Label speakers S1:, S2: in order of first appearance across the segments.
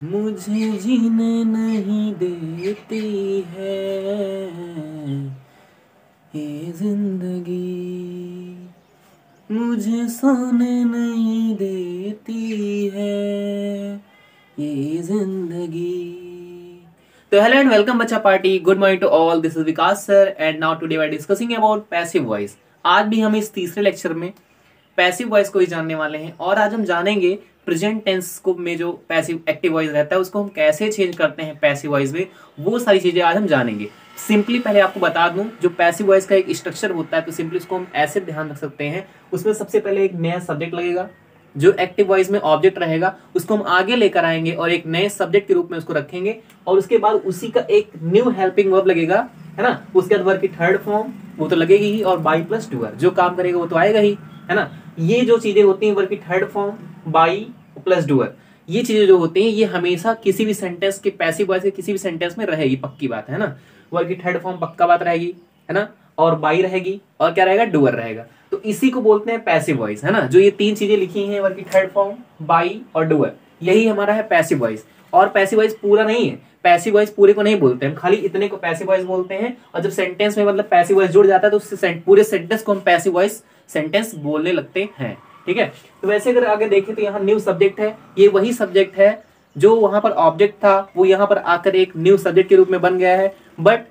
S1: मुझे जीने नहीं देती है ये जिंदगी, मुझे सोने नहीं देती है ये जिंदगी। तो हेलो एंड वेलकम बच्चा party, good morning to all. This is Vikas sir and now today we are discussing about passive voice. आज भी हम इस तीसरे लेक्चर में पैसिव वॉइस को ही जानने वाले हैं और आज हम जानेंगे प्रेजेंट टेंस को में जो पैसिव एक्टिव वॉइस रहता है उसको हम कैसे चेंज करते हैं पैसिव वॉइस में, वो सारी चीजें आज हम जानेंगे। सिंपली पहले आपको बता दूं, जो पैसिव वॉइस का एक स्ट्रक्चर होता है तो सिंपली उसको हम ऐसे ध्यान रख सकते हैं। उसमें सबसे पहले एक नया सब्जेक्ट लगेगा, जो एक्टिव वॉइस में ऑब्जेक्ट रहेगा उसको हम आगे लेकर आएंगे और एक नए सब्जेक्ट के रूप में उसको रखेंगे और उसके बाद उसी का एक न्यू हेल्पिंग वर्ब लगेगा, है ना। उसके बाद वर्ब की थर्ड फॉर्म वो तो लगेगी ही और बाई प्लस डूअर जो काम करेगा वो तो आएगा ही, है ना। ये जो चीजें होती हैं वर्ब की third form by plus doer, ये चीजें जो होती हैं ये हमेशा किसी भी सेंटेंस के पैसिव वॉइस के किसी भी सेंटेंस में रहेगी, पक्की बात है ना। वर्ब की थर्ड फॉर्म पक्का बात रहेगी, है ना, और बाई रहेगी और क्या रहेगा, डूअर रहेगा। तो इसी को बोलते हैं पैसिव वॉइस, है ना। जो ये तीन चीजें लिखी हैं वर्ब की थर्ड फॉर्म बाई और डूअर, यही हमारा है पैसिव वॉइस। और पैसिव वॉइस पूरा नहीं है, पैसिव वॉइस पूरे को नहीं बोलते हम, खाली इतने को पैसिव वॉइस बोलते हैं। और जब सेंटेंस में मतलब पैसिव वॉइस जुड़ जाता है तो उससे पूरे सेंटेंस को हम पैसिव वॉइस सेंटेंस बोलने लगते हैं, ठीक है। तो वैसे अगर आगे देखें तो यहाँ न्यू सब्जेक्ट है, ये वही सब्जेक्ट है जो वहां पर ऑब्जेक्ट था वो यहाँ पर आकर एक न्यू सब्जेक्ट के रूप में बन गया है। बट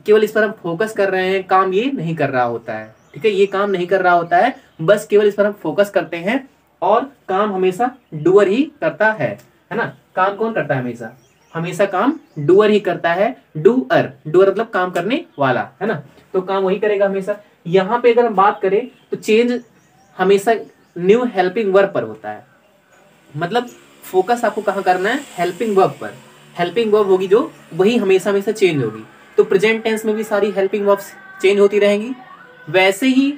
S1: केवल इस पर हम फोकस कर रहे हैं, काम ये नहीं कर रहा होता है, ठीक है। ये काम नहीं कर रहा होता है, बस केवल इस पर हम फोकस करते हैं और काम हमेशा डूअर ही करता है ना। काम कौन करता है हमेशा, हमेशा काम डूअर ही करता है। डूअर, डूअर मतलब काम करने वाला, है ना। तो काम वही करेगा हमेशा। यहाँ पे अगर हम बात करें तो चेंज हमेशा न्यू हेल्पिंग वर्ब पर होता है। मतलब फोकस आपको कहाँ करना है, हेल्पिंग वर्ब पर। हेल्पिंग वर्ब होगी जो वही हमेशा हमेशा चेंज होगी। तो प्रेजेंट टेंस में भी सारी हेल्पिंग वर्ब्स चेंज होती रहेंगी। वैसे ही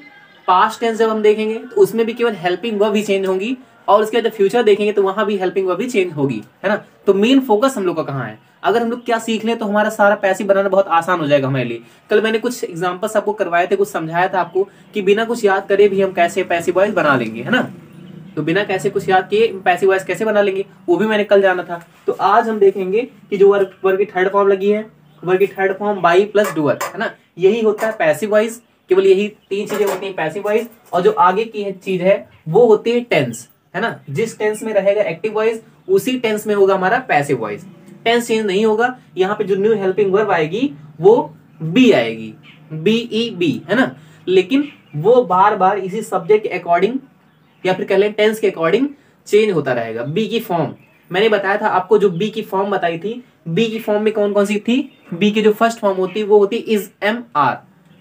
S1: पास्ट टेंस जब हम देखेंगे तो उसमें भी केवल हेल्पिंग वर्ब ही चेंज होंगी और उसके बाद जब फ्यूचर देखेंगे तो वहां भी हेल्पिंग वर्ब ही चेंज होगी, है ना। तो मेन फोकस हम लोग का कहाँ है, अगर हम लोग क्या सीख लें तो हमारा सारा पैसिव बनाना बहुत आसान हो जाएगा हमारे लिए। कल मैंने कुछ एग्जांपल्स आपको करवाए थे, कुछ समझाया था आपको कि बिना कुछ याद करे भी हम कैसे पैसिव वॉइस बना लेंगे, है ना। तो बिना कैसे कुछ याद किए पैसिव वॉइस कैसे बना लेंगे वो भी मैंने कल जाना था। तो आज हम देखेंगे कि जो वर्ब की थर्ड फॉर्म लगी है, वर्ब की third form by plus doer, है ना, यही होता है पैसिव वॉइस। केवल यही तीन चीजें होती हैं पैसिव वॉइस। और जो आगे की चीज है वो होती है टेंस, है ना। जिस टेंस में रहेगा एक्टिव वॉइस उसी टेंस में होगा हमारा पैसिव वॉइस। टेंस चेंज नहीं होगा। यहाँ पे जो न्यू हेल्पिंग वर्ब आएगी वो बी आएगी, बी ई बी, है ना। लेकिन वो बार बार इसी सब्जेक्ट के अकॉर्डिंग या फिर कह लें टेंस के अकॉर्डिंग चेंज होता रहेगा। बी की फॉर्म मैंने बताया था आपको, जो बी की फॉर्म बताई थी, बी की फॉर्म में कौन कौन सी थी। बी की जो फर्स्ट फॉर्म होती है वो होती है इज एम आर,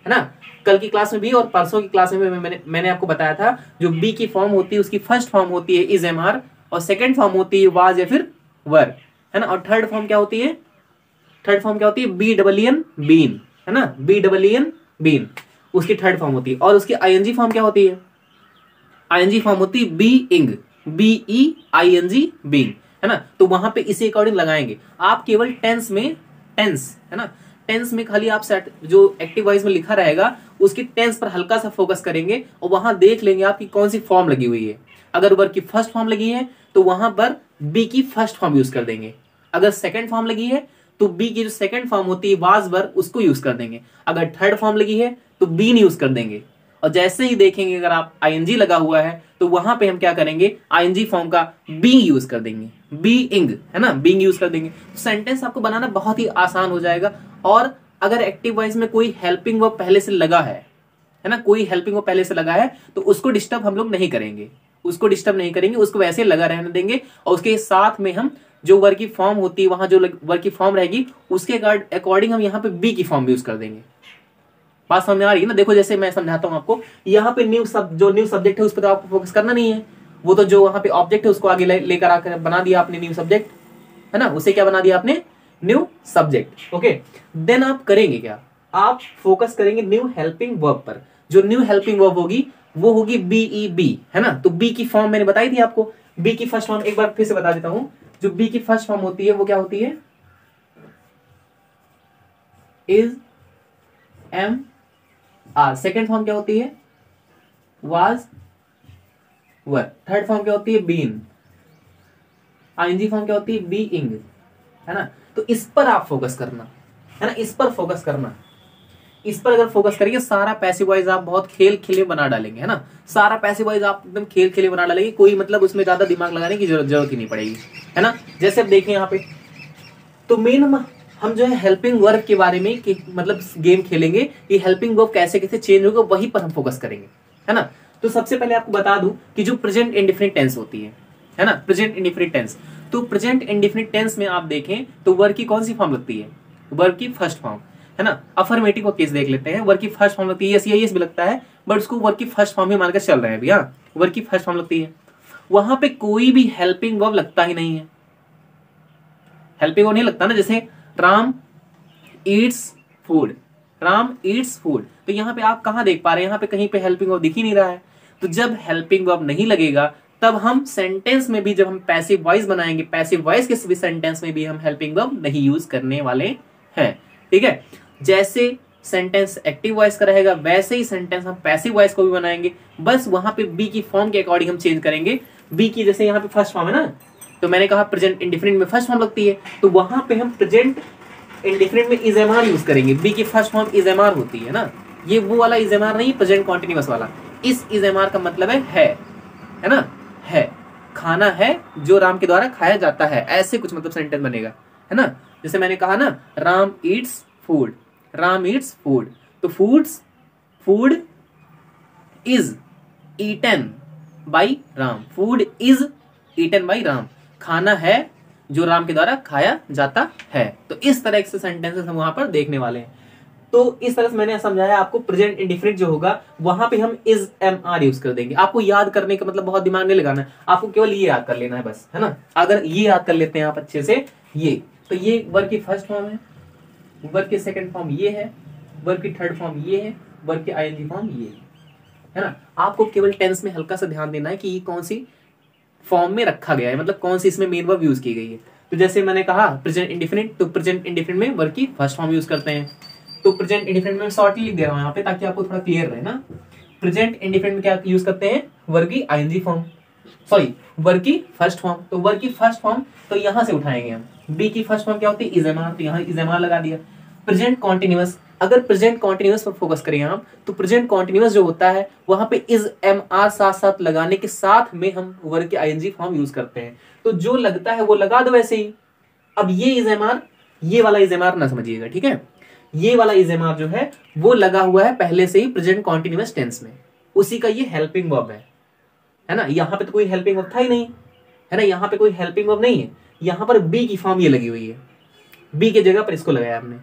S1: है ना। कल की क्लास में भी और परसों की क्लास में मैंने आपको बताया था जो बी की फॉर्म होती है उसकी फर्स्ट फॉर्म होती है इज एम आर और सेकेंड फॉर्म होती है वाज या फिर वर, है ना। और थर्ड फॉर्म क्या होती है, थर्ड फॉर्म क्या होती है, बी डबल एन बीन, है ना, बी डबल एन बीन उसकी थर्ड फॉर्म होती है। और उसकी आईएनजी फॉर्म क्या होती है, आईएनजी फॉर्म होती है बीइंग, बीई आईएनजी बीइंग, है ना। तो वहां पे इसी अकॉर्डिंग लगाएंगे। आप केवल टेंस में, टेंस, है ना, टेंस में खाली आप सेट जो एक्टिव वॉइस में लिखा रहेगा उसकी टेंस पर हल्का सा फोकस करेंगे और वहां देख लेंगे आपकी कौन सी फॉर्म लगी हुई है। अगर वर्ब की फर्स्ट फॉर्म लगी है तो वहां पर बी की फर्स्ट फॉर्म यूज कर देंगे। अगर सेकंड फॉर्म लगी है तो बी की जो सेकंड फॉर्म होती है वाज वर उसको यूज कर देंगे। अगर थर्ड फॉर्म लगी है तो बीन यूज कर देंगे। और जैसे ही देखेंगे अगर आप आईएनजी लगा हुआ है तो वहां पे हम क्या करेंगे, आईएनजी फॉर्म का बीइंग यूज कर देंगे, बीइंग, है ना, बीइंग यूज कर देंगे। तो सेंटेंस आपको बनाना बहुत ही आसान हो जाएगा। और अगर एक्टिव वॉइस में कोई हेल्पिंग वर्ब पहले से लगा है ना, कोई हेल्पिंग वर्ब पहले से लगा है तो उसको डिस्टर्ब हम लोग नहीं करेंगे, उसको डिस्टर्ब नहीं करेंगे, उसको वैसे लगा रहने देंगे। और उसके साथ में हम जो वर्ब की फॉर्म होती है वहां जो वर्ब की फॉर्म रहेगी उसके अकॉर्डिंग हम यहाँ पे बी की फॉर्म यूज कर देंगे। बात समझ में आ रही है ना। देखो जैसे मैं समझाता हूं आपको, यहाँ पे जो न्यू सब्जेक्ट है उस पर तो आपको फोकस करना नहीं है। वो तो जो वहां पे ऑब्जेक्ट है उसको आगे लेकर आकर बना दिया आपने न्यू सब्जेक्ट, है ना, उसे क्या बना दिया आपने, न्यू सब्जेक्ट। ओके, देन आप करेंगे क्या, आप फोकस करेंगे न्यू हेल्पिंग वर्ब पर। जो न्यू हेल्पिंग वर्ब होगी वो होगी बीई बी, है ना। तो बी की फॉर्म मैंने बताई थी आपको। बी की फर्स्ट फॉर्म एक बार फिर से बता देता हूं। जो बी की फर्स्ट फॉर्म होती है वो क्या होती है, is am are. Second form क्या होती है, वाज वर। थर्ड फॉर्म क्या होती है, बीन। आईएनजी फॉर्म क्या होती है, बीइंग, है ना। तो इस पर आप फोकस करना, है ना, इस पर फोकस करना। इस पर अगर फोकस करेंगे सारा पैसिव वॉइस आप बहुत खेल खेले बना डालेंगे, है ना। सारा पैसिव वॉइस आप एकदम खेल खेले बना डालेंगे, कोई मतलब उसमें ज्यादा दिमाग लगाने की जरूरत ही नहीं पड़ेगी, है ना। जैसे अब देखें यहाँ पे, तो मेन हम जो है हेल्पिंग वर्ब के बारे में कि मतलब गेम खेलेंगे कि हेल्पिंग वर्ब कैसे कैसे चेंज होगा, वही पर हम फोकस करेंगे, है ना। तो सबसे पहले आपको बता दूं कि जो प्रेजेंट इंडिफिनिट टेंस होती है ना, प्रेजेंट इंडिफिनिट टेंस। तो प्रेजेंट इंडिफिनिट टेंस में आप देखें तो वर्ब की कौन सी फॉर्म लगती है, वर्ब की फर्स्ट फॉर्म, है ना। अफर्मेटिव का केस देख लेते हैं, वर्ब की फर्स्ट फॉर्म लगती है, यस या यस भी लगता है, बट उसको वर्ब की फर्स्ट फॉर्म ही मानकर चल रहे हैं अभी, हाँ, वर्ब की फर्स्ट फॉर्म लगती है। वहां पे कोई भी हेल्पिंग वर्ब लगता ही नहीं है, हेल्पिंग वर्ब नहीं लगता ना। जैसे Ram eats food, Ram eats food, तो यहाँ पे आप कहाँ देख पा रहे हैं, यहाँ पे कहीं पे हेल्पिंग वर्ब दिख ही नहीं रहा है। तो जब हेल्पिंग वर्ब नहीं लगेगा तब हम सेंटेंस में भी, जब हम पैसिव वॉइस बनाएंगे, पैसिव वॉइस के भी सेंटेंस में भी हम हेल्पिंग वर्ब नहीं यूज करने वाले हैं, ठीक है। जैसे सेंटेंस एक्टिव वॉइस का रहेगा वैसे ही सेंटेंस हम पैसिव वॉइस को भी बनाएंगे, बस वहां पे बी की फॉर्म के अकॉर्डिंग हम चेंज करेंगे। बी की जैसे यहाँ पे फर्स्ट फॉर्म है ना, तो मैंने कहा प्रेजेंट इंडिफिनिट में फर्स्ट फॉर्म लगती है, तो वहां पे हम प्रेजेंट इंडिफिनिट में इज एम आर यूज करेंगे। बी की first form is am are होती है ना, ये वो वाला इज एम आर नहीं, प्रेजेंट कॉन्टिन्यूअस वाला। इस इज एम आर का मतलब है ना, है, खाना है जो राम के द्वारा खाया जाता है, ऐसे कुछ मतलब सेंटेंस बनेगा, है ना। जैसे मैंने कहा ना, Ram eats food, Ram eats food, तो food is eaten by Ram, food is eaten by Ram, खाना है जो राम के द्वारा खाया जाता है। तो इस तरह से सेंटेंसेस हम वहां पर देखने वाले हैं। तो इस तरह से मैंने समझाया आपको, प्रेजेंट इंडिफिनिट जो होगा वहां पे हम इज एम आर यूज कर देंगे। आपको याद करने का मतलब बहुत दिमाग नहीं लगाना है, आपको केवल ये याद कर लेना है बस, है ना। अगर ये याद कर लेते हैं आप अच्छे से, ये तो ये वर्ब की फर्स्ट फॉर्म है, वर्ब की सेकंड फॉर्म ये है, वर्ब की थर्ड फॉर्म ये है, वर्ब की आईएनजी फॉर्म ये है ना। आपको केवल टेंस में हल्का सा ध्यान देना है कि ये कौन सी फॉर्म में रखा गया है, मतलब कौन सी इसमें मेन वर्ब यूज की गई है। तो जैसे मैंने कहा प्रेजेंट इंडिफिनिट, तो प्रेजेंट इंडिफिनिट में वर्ब की फर्स्ट फॉर्म यूज करते हैं। तो प्रेजेंट इंडिफिनिट में शॉर्टली लिख दे रहा हूं यहाँ पे ताकि आपको थोड़ा क्लियर रहे ना। प्रेजेंट इंडिफिनिट में क्या यूज करते हैं, वर्ब की आईएनजी फॉर्म, सॉरी वर्ब की फर्स्ट फॉर्म। तो वर्ब की फर्स्ट फॉर्म तो यहां से उठाएंगे हम, बी की फर्स्ट फॉर्म क्या होती है, इज एम आर, तो यहाँ इज एम आर लगा दिया। प्रेजेंट कॉन्टिन्यूअस, अगर प्रेजेंट कॉन्टिन्यूअस पर फोकस करें हम, तो प्रेजेंट कॉन्टिन्यूअस जो होता है वहां पे इज एम आर साथ साथ लगाने के साथ में हम वर्ब की आईएनजी फॉर्म यूज करते हैं। तो जो लगता है वो लगा दो वैसे ही। अब ये इज एम आर, ये वाला इज एम आर ना समझिएगा, ठीक है। ये वाला इज एम आर जो है वो लगा हुआ है पहले से ही प्रेजेंट कॉन्टिन्यूअस टेंस में, उसी का ये हेल्पिंग वर्ब है ना। यहाँ पे तो कोई हेल्पिंग वर्ब था ही नहीं, है ना, यहाँ पे कोई हेल्पिंग वर्ब नहीं है। यहाँ पर बी की फॉर्म ये लगी हुई है, बी के जगह पर इसको लगाया हमने,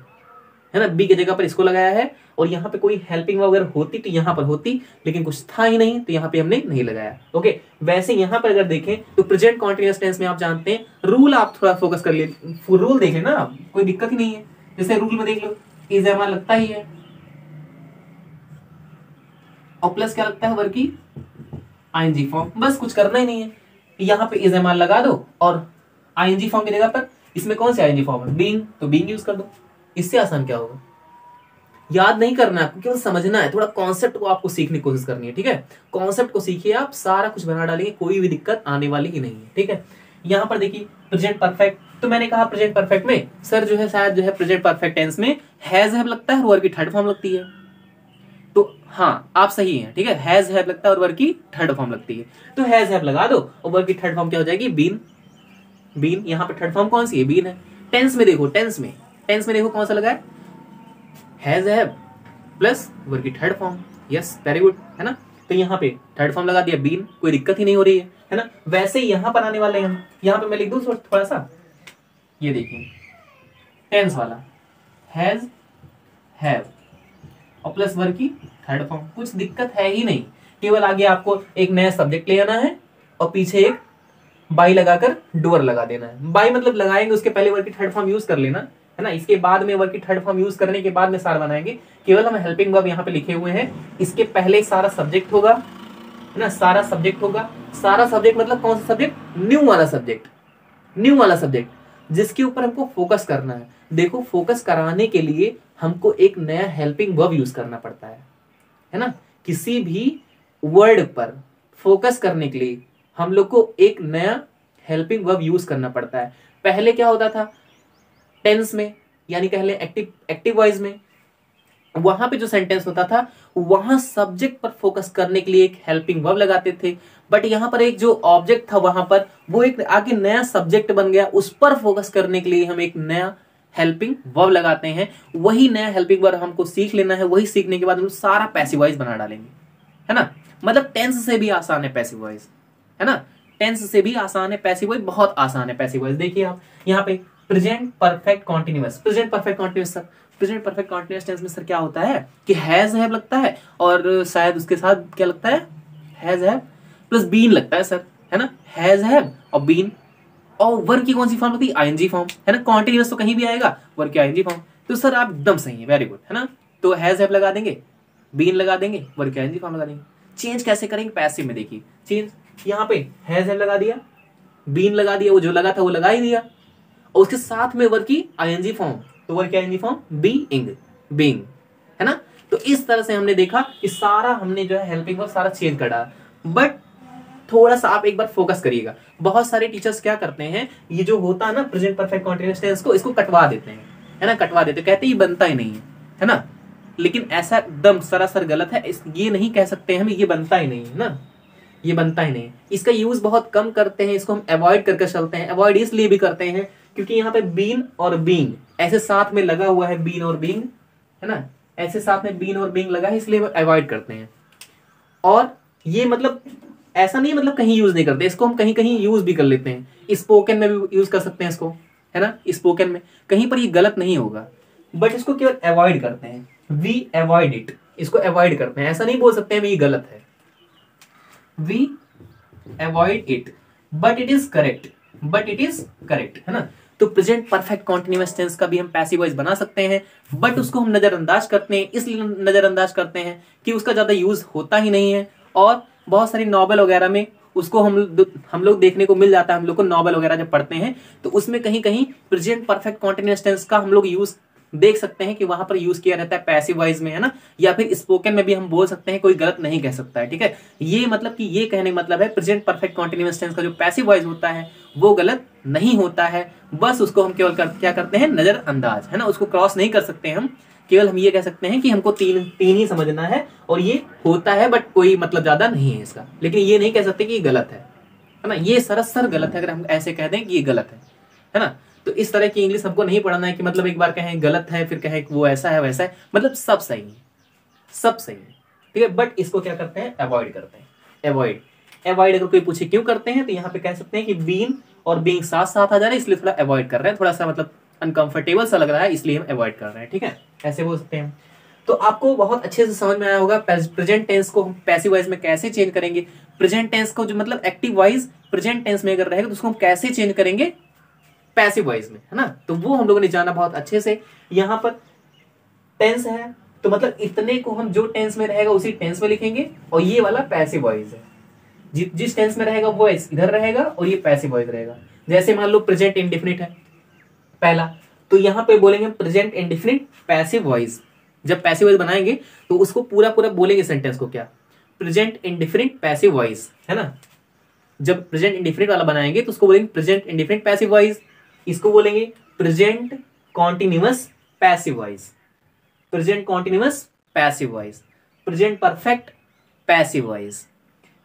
S1: है ना, बी की जगह पर इसको लगाया है। और यहाँ पे कोई हेल्पिंग वर्ब अगर होती तो यहाँ पर होती, लेकिन कुछ था ही नहीं तो यहाँ पे हमने नहीं लगाया। ओके, वैसे यहाँ पर अगर देखें तो प्रेजेंट कॉन्टिन्यूअस टेंस में आप जानते हैं रूल, आप थोड़ा फोकस कर लिए, रूल देखें ना आप, कोई दिक्कत ही नहीं है। जैसे रूल में देख लो, इज एम आर लगता ही है, और प्लस क्या लगता है, वर्ब की आईएनजी फॉर्म, बस कुछ करना ही नहीं है। यहाँ पे इज एम आर लगा दो और आईएनजी फॉर्म की जगह पर इसमें कौन सी आईएनजी फॉर्म है, बीइंग, तो बीइंग यूज कर दो। इससे आसान क्या होगा, याद नहीं करना है आपको, केवल समझना है, थोड़ा कॉन्सेप्ट को आपको सीखने की कोशिश करनी है, ठीक है। कॉन्सेप्ट को सीखिए, आप सारा कुछ बना डालेंगे, कोई भी दिक्कत आने वाली ही नहीं है, ठीक है। यहाँ पर देखिए प्रेजेंट परफेक्ट, तो मैंने कहा प्रेजेंट परफेक्ट में सर जो है शायद जो है प्रेजेंट परफेक्ट टेंस में हैज हैव लगता है और वर्ब की थर्ड फॉर्म लगती है। तो हाँ, आप सही हैं, ठीक है, हैज हैव लगता है और वर्ब की थर्ड फॉर्म लगती है। तो हैज हैव लगा दो और वर्ब की थर्ड फॉर्म क्या हो जाएगी, बीन, बीन। यहाँ पर थर्ड फॉर्म कौन सी है, बीन है। टेंस में देखो, टेंस में देखो कौन सा लगा है, हैज हैव प्लस वर्ब की third form, yes very good, है ना। तो यहाँ पे थर्ड फॉर्म लगा दिया बीन, कोई दिक्कत ही नहीं हो रही है ना। वैसे ही यहाँ पर आने वाले हैं हम, यहाँ पे मैं लिख दूं थोड़ा सा, ये देखिए टेंस वाला हैज हैव और प्लस वर्ब की थर्ड फॉर्म, कुछ दिक्कत है ही नहीं। केवल आगे आपको एक नया सब्जेक्ट ले आना है और पीछे एक बाई लगाकर डोर लगा देना है। बाई मतलब लगाएंगे, उसके पहले वर्ब की थर्ड फॉर्म यूज कर लेना, है ना। इसके बाद में वर्ब की थर्ड फॉर्म यूज करने के बाद में सार बनाएंगे। केवल हम हेल्पिंग वर्ब यहाँ पे लिखे हुए हैं, इसके पहले सारा सब्जेक्ट होगा, है ना, सारा सब्जेक्ट होगा। सारा सब्जेक्ट मतलब कौन सा सब्जेक्ट, न्यू वाला सब्जेक्ट, न्यू वाला सब्जेक्ट जिसके ऊपर हमको फोकस करना है। देखो, फोकस कराने के लिए हमको एक नया हेल्पिंग वर्ब यूज करना पड़ता है ना। किसी भी वर्ड पर फोकस करने के लिए हम लोग को एक नया हेल्पिंग वर्ब यूज करना पड़ता है। पहले क्या होता था टेंस में, यानी कह लें एक्टिव वॉइस में, वहां पे जो सेंटेंस होता था वहां सब्जेक्ट पर फोकस करने के लिए एक हेल्पिंग वर्ब लगाते थे, बट यहां पर एक जो ऑब्जेक्ट था वहां पर वो एक आगे नया सब्जेक्ट बन गया, उस पर फोकस करने के लिए हम एक नया हेल्पिंग वर्ब लगाते हैं। वही नया हेल्पिंग वर्ब हमको सीख लेना है, वही सीखने के बाद हम सारा पैसिव वॉइस बना डालेंगे, है ना। मतलब टेंस से भी आसान है पैसिव वॉइस, है ना। टेंस से भी आसान है पैसिव वॉइस, बहुत आसान है पैसिव वॉइस। देखिए आप यहाँ पे present perfect continuous, present perfect continuous sir, present perfect continuous tense में सर क्या होता है कि हैज हैव लगता है और शायद उसके साथ क्या लगता है, हैज हैव प्लस बीन लगता है सर, है ना। हैज हैव और बीन, और वर्ब की कौन सी फॉर्म होती है, आईएनजी फॉर्म, है ना। कॉन्टिन्यूअस तो कहीं भी आएगा, वर्ब की आईएनजी फॉर्म। तो सर आप एकदम सही है, वेरी गुड, है ना। तो हैज हैव लगा देंगे, बीन लगा देंगे, वर्ब की आईएनजी फॉर्म लगा देंगे। चेंज कैसे करेंगे पैसिव में, देखिए चेंज यहाँ पे हैज हैव लगा दिया, बीन लगा दिया, वो जो लगा था वो लगा ही दिया, और उसके साथ में वर्ब की आईएनजी फॉर्म, तो वर्ब की आईएनजी फॉर्म बीइंग, है ना। तो इस तरह से हमने देखा कि सारा हमने जो है हेल्पिंग वर्ब सारा चेंज कर डाला। बट थोड़ा सा आप एक बार फोकस करिएगा, बहुत सारे टीचर्स क्या करते हैं, ये जो होता है ना प्रेजेंट परफेक्ट कॉन्टिन्यूअस टेंस को, इसको कटवा देते हैं, है ना, कटवा देते, कहते हैं ये बनता ही नहीं है ना। लेकिन ऐसा एकदम सरासर गलत है, ये नहीं कह सकते हम ये बनता ही नहीं है ना, ये बनता ही नहीं। इसका यूज बहुत कम करते हैं, इसको हम अवॉइड करके चलते हैं। अवॉइड इसलिए भी करते हैं क्योंकि यहाँ पे बीन और बीइंग ऐसे साथ में लगा हुआ है, बीन और बीइंग, है ना, ऐसे साथ में बीन और बीइंग लगा है, इसलिए अवॉइड करते हैं। और ये मतलब ऐसा नहीं मतलब कहीं यूज नहीं करते, इसको हम कहीं कहीं यूज भी कर लेते हैं, स्पोकन में भी यूज कर सकते हैं इसको, है ना। स्पोकन में कहीं पर ये गलत नहीं होगा, बट इसको केवल अवॉइड करते हैं, वी अवॉइड इट, इसको अवॉइड करते हैं। ऐसा नहीं बोल सकते हैं ये गलत है, we avoid it, but it is correct, है ना। तो प्रेजेंट परफेक्ट कॉन्टिन्यूअस टेंस का भी हम पैसिव वॉइस बना सकते हैं, बट उसको हम नजरअंदाज करते हैं। इसलिए नजरअंदाज करते हैं कि उसका ज्यादा यूज होता ही नहीं है, और बहुत सारी नॉवेल वगैरह में उसको हम लोग देखने को मिल जाता है। हम लोग को नॉवेल वगैरह जब पढ़ते हैं तो उसमें कहीं कहीं प्रेजेंट परफेक्ट कॉन्टिन्यूअस टेंस का हम लोग यूज देख सकते हैं कि वहां पर यूज किया रहता है पैसिव वॉइस में, है ना। या फिर स्पोकन में भी हम बोल सकते हैं, कोई गलत नहीं कह सकता है, ठीक है। ये मतलब कि ये कहने का मतलब है प्रेजेंट परफेक्ट कॉन्टिन्यूअस टेंस का जो पैसिव वॉइस होता है वो गलत नहीं होता है, बस उसको हम केवल क्या करते हैं, नजरअंदाज, है ना। उसको क्रॉस नहीं कर सकते हम, केवल हम ये कह सकते हैं कि हमको तीन ही समझना है और ये होता है, बट कोई मतलब ज्यादा नहीं है इसका। लेकिन ये नहीं कह सकते कि ये गलत है ना। ये सरासर गलत है अगर हम ऐसे कह दें कि ये गलत है ना। तो इस तरह की इंग्लिश हमको नहीं पढ़ना है कि मतलब एक बार कहें गलत है फिर कहें वो ऐसा है वैसा है, मतलब सब सही है, सब सही है, ठीक है। बट इसको क्या करते हैं, अवॉइड करते हैं। अवॉइड अगर कोई पूछे क्यों करते हैं तो यहाँ पे कह सकते हैं कि बीन और बीइंग साथ साथ आ जा रहे हैं, इसलिए थोड़ा अवॉइड कर रहे हैं, थोड़ा सा मतलब अनकंफर्टेबल सा लग रहा है, इसलिए हम अवॉइड कर रहे हैं, ठीक है, ऐसे बोल सकते हैं। तो आपको बहुत अच्छे से समझ में आया होगा प्रेजेंट टेंस को हम पैसिव वॉइस में कैसे चेंज करेंगे। प्रेजेंट टेंस को जो मतलब एक्टिव वॉइस प्रेजेंट टेंस में अगर रहेगा तो उसको हम कैसे चेंज करेंगे पैसिव वॉइस में, है ना। तो वो हम लोगों ने जाना बहुत अच्छे से। यहाँ पर टेंस है तो मतलब इतने को हम जो टेंस में रहेगा उसी टेंस में लिखेंगे, और ये वाला पैसिव वॉइस है, जिस टेंस में रहेगा वो इधर रहेगा और ये पैसिव वॉइस रहेगा। जैसे मान लो प्रेजेंट इंडेफिनिट है पहला, तो यहाँ पे बोलेंगे प्रेजेंट इंडेफिनिट पैसिव वॉइस। जब पैसिव वॉइस बनाएंगे तो उसको पूरा बोलेंगे सेंटेंस को, क्या, प्रेजेंट इंडेफिनिट पैसिव वॉइस, है ना। जब प्रेजेंट इंडेफिनिट वाला बनाएंगे तो उसको बोलेंगे प्रेजेंट इंडेफिनिट पैसिव वॉइस, इसको बोलेंगे present continuous passive voice, present continuous passive voice, present perfect passive voice,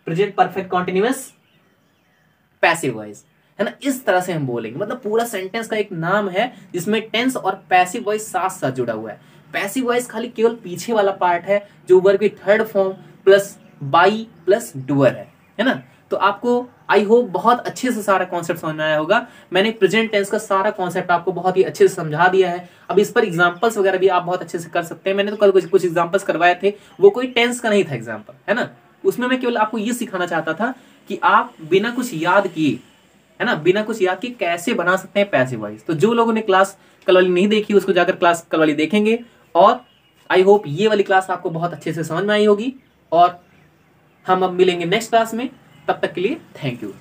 S1: present perfect continuous passive voice, है ना। इस तरह से हम बोलेंगे, मतलब पूरा सेंटेंस का एक नाम है जिसमें टेंस और पैसिव वॉइस साथ साथ जुड़ा हुआ है। पैसिव वॉइस खाली केवल पीछे वाला पार्ट है जो वर्ब की third form plus by plus doer है ना। तो आपको आई होप बहुत अच्छे से सारा कॉन्सेप्ट समझ में आया होगा। मैंने प्रेजेंट टेंस का सारा कॉन्सेप्ट आपको बहुत ही अच्छे से समझा दिया है। अब इस पर एग्जांपल्स वगैरह भी आप बहुत अच्छे से कर सकते हैं। मैंने तो कल कुछ एग्जांपल्स करवाए थे, वो कोई टेंस का नहीं था एग्जांपल, है ना। उसमें मैं केवल आपको ये सिखाना चाहता था कि आप बिना कुछ याद किए, है ना, बिना कुछ याद किए कैसे बना सकते हैं पैसिव वॉइस। तो जो लोगों ने क्लास कल वाली नहीं देखी उसको जाकर क्लास कल वाली देखेंगे, और आई होप ये वाली क्लास आपको बहुत अच्छे से समझ में आई होगी। और हम अब मिलेंगे नेक्स्ट क्लास में, तब तक के लिए थैंक यू।